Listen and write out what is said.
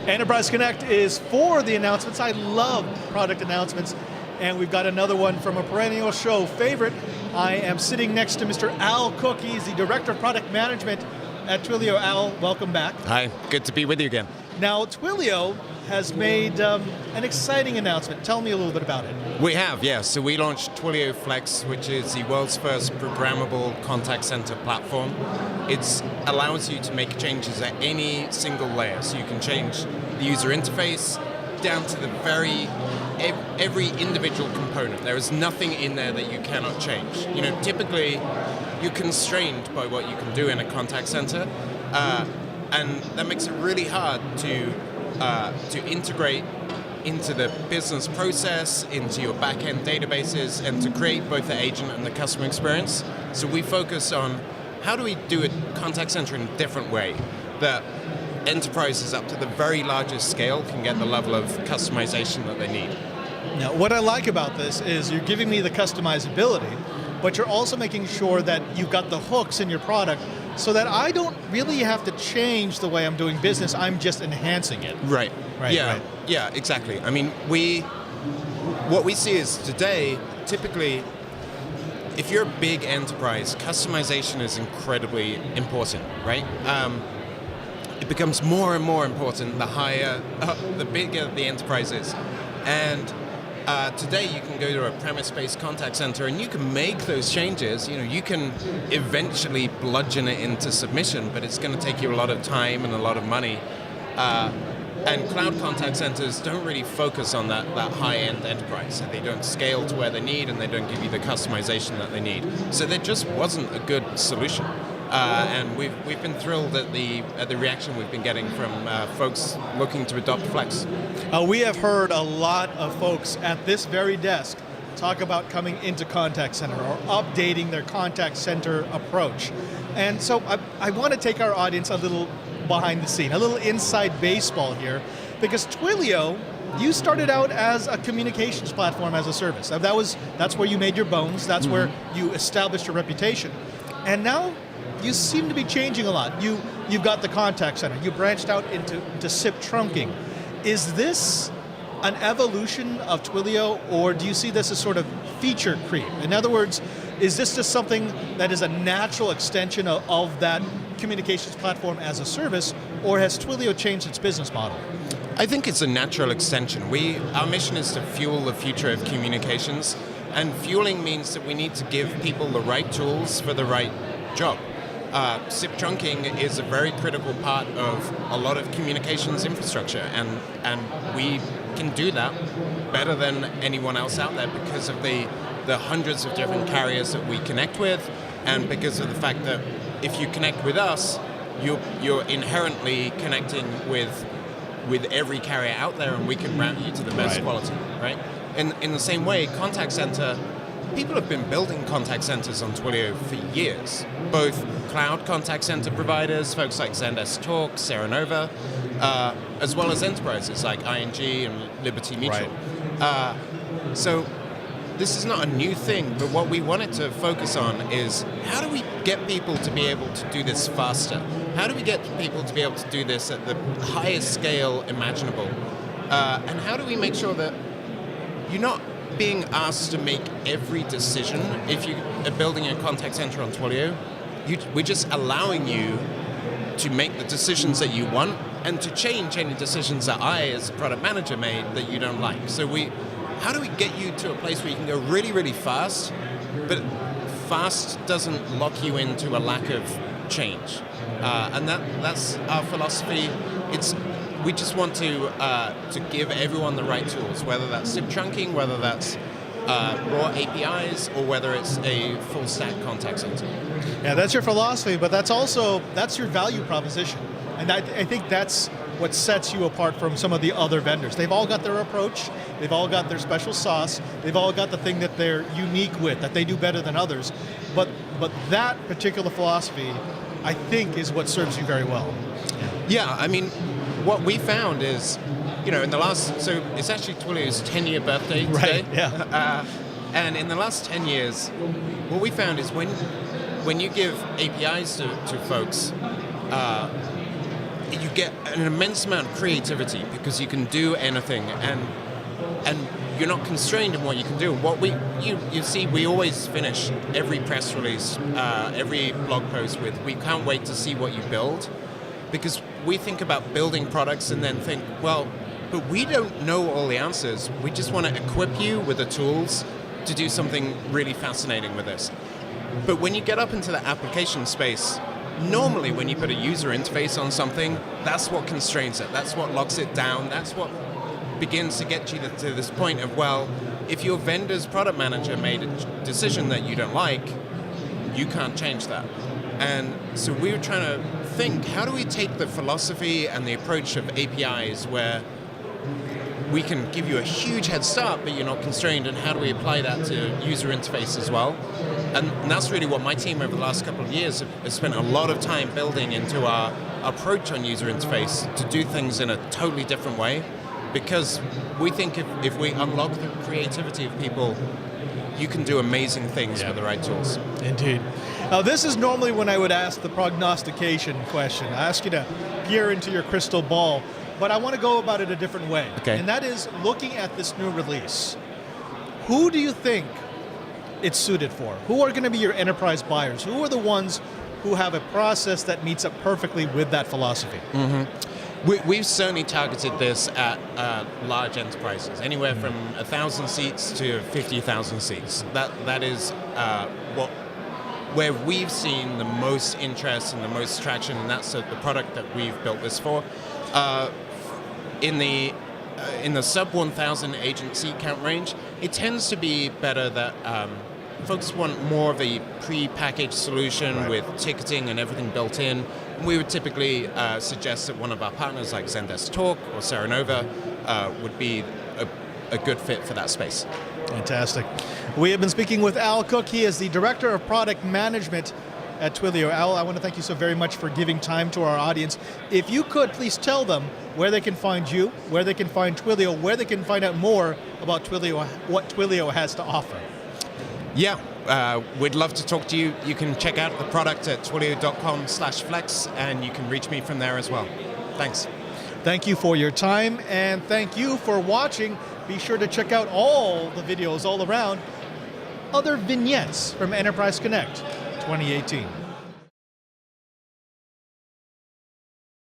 Enterprise Connect is for the announcements. I love product announcements. And we've got another one from a perennial show favorite. I am sitting next to Mr. Al Cook. He's the Director of Product Management at Twilio. Al, welcome back. Hi, good to be with you again. Now, Twilio has made an exciting announcement. Tell me a little bit about it. We have, yes. So we launched Twilio Flex, which is the world's first programmable contact center platform. It allows you to make changes at any single layer. So you can change the user interface down to the every individual component. There is nothing in there that you cannot change. You know, typically you're constrained by what you can do in a contact center, and that makes it really hard to integrate into the business process, into your back-end databases, and to create both the agent and the customer experience. So we focus on how do we do a contact center in a different way that enterprises up to the very largest scale can get the level of customization that they need. Now, what I like about this is you're giving me the customizability, but you're also making sure that you've got the hooks in your product so that I don't really have to change the way I'm doing business, I'm just enhancing it. Right. Yeah, right. Yeah, exactly. I mean, what we see is today, typically, if you're a big enterprise, customization is incredibly important, right? It becomes more and more important the bigger the enterprise is. And today you can go to a premise-based contact center and you can make those changes. You know, you can eventually bludgeon it into submission, but it's going to take you a lot of time and a lot of money. And cloud contact centers don't really focus on that high-end enterprise. They don't scale to where they need, and they don't give you the customization that they need. So there just wasn't a good solution. And we've been thrilled at the reaction we've been getting from folks looking to adopt Flex. We have heard a lot of folks at this very desk talk about coming into contact center or updating their contact center approach. And so I want to take our audience a little behind the scene, a little inside baseball here, because Twilio, you started out as a communications platform as a service. That's where you made your bones, that's where you established your reputation. And now you seem to be changing a lot. You've got the contact center, you branched out into SIP trunking. Is this an evolution of Twilio, or do you see this as sort of feature creep? In other words, is this just something that is a natural extension of that communications platform as a service, or has Twilio changed its business model? I think it's a natural extension. Our mission is to fuel the future of communications, and fueling means that we need to give people the right tools for the right job. SIP trunking is a very critical part of a lot of communications infrastructure, and we can do that better than anyone else out there because of the hundreds of different carriers that we connect with, and because of the fact that if you connect with us, you're inherently connecting with every carrier out there, and we can route you to the best quality, right? In the same way, contact center, people have been building contact centers on Twilio for years, both cloud contact center providers, folks like Zendesk Talk, Serenova, as well as enterprises like ING and Liberty Mutual. Right. So this is not a new thing, but what we wanted to focus on is how do we get people to be able to do this faster? How do we get people to be able to do this at the highest scale imaginable? And how do we make sure that you're not being asked to make every decision if you are building a contact center on Twilio? We're just allowing you to make the decisions that you want and to change any decisions that I, as a product manager, made that you don't like. So how do we get you to a place where you can go really, really fast, but fast doesn't lock you into a lack of change? And that's our philosophy. We just want to give everyone the right tools, whether that's SIP trunking, whether that's raw APIs, or whether it's a full stack contact center. Yeah, that's your philosophy, but that's your value proposition. And I think that's what sets you apart from some of the other vendors. They've all got their approach, they've all got their special sauce, they've all got the thing that they're unique with, that they do better than others. But that particular philosophy, I think, is what serves you very well. Yeah, I mean, what we found is, so it's actually Twilio's 10-year birthday today. Right, yeah. And in the last 10 years, what we found is when you give APIs to folks, you get an immense amount of creativity because you can do anything, and you're not constrained in what you can do. What you see, we always finish every press release, every blog post with, we can't wait to see what you build, because we think about building products and then think, well, but we don't know all the answers. We just want to equip you with the tools to do something really fascinating with this. But when you get up into the application space, normally when you put a user interface on something, that's what constrains it. That's what locks it down. That's what begins to get you to this point of, well, if your vendor's product manager made a decision that you don't like, you can't change that. And so we were trying to think, how do we take the philosophy and the approach of APIs where we can give you a huge head start, but you're not constrained, and how do we apply that to user interface as well? And that's really what my team over the last couple of years have spent a lot of time building into our approach on user interface to do things in a totally different way, because we think if we unlock the creativity of people, you can do amazing things with the right tools. Indeed. Now, this is normally when I would ask the prognostication question. I ask you to peer into your crystal ball, but I want to go about it a different way. Okay. And that is looking at this new release. Who do you think it's suited for? Who are going to be your enterprise buyers? Who are the ones who have a process that meets up perfectly with that philosophy? We've certainly targeted this at large enterprises, anywhere from 1,000 seats to 50,000 seats. That is where we've seen the most interest and the most traction, and that's the product that we've built this for. In the sub 1,000 agent seat count range, it tends to be better that folks want more of a pre-packaged solution with ticketing and everything built in. We would typically suggest that one of our partners like Zendesk Talk or Serenova would be a good fit for that space. Fantastic. We have been speaking with Al Cook. He is the Director of Product Management at Twilio. Al, I want to thank you so very much for giving time to our audience. If you could, please tell them where they can find you, where they can find Twilio, where they can find out more about Twilio, what Twilio has to offer. Yeah, we'd love to talk to you. You can check out the product at twilio.com/flex, and you can reach me from there as well. Thanks. Thank you for your time, and thank you for watching. Be sure to check out all the videos all around, other vignettes from Enterprise Connect 2018.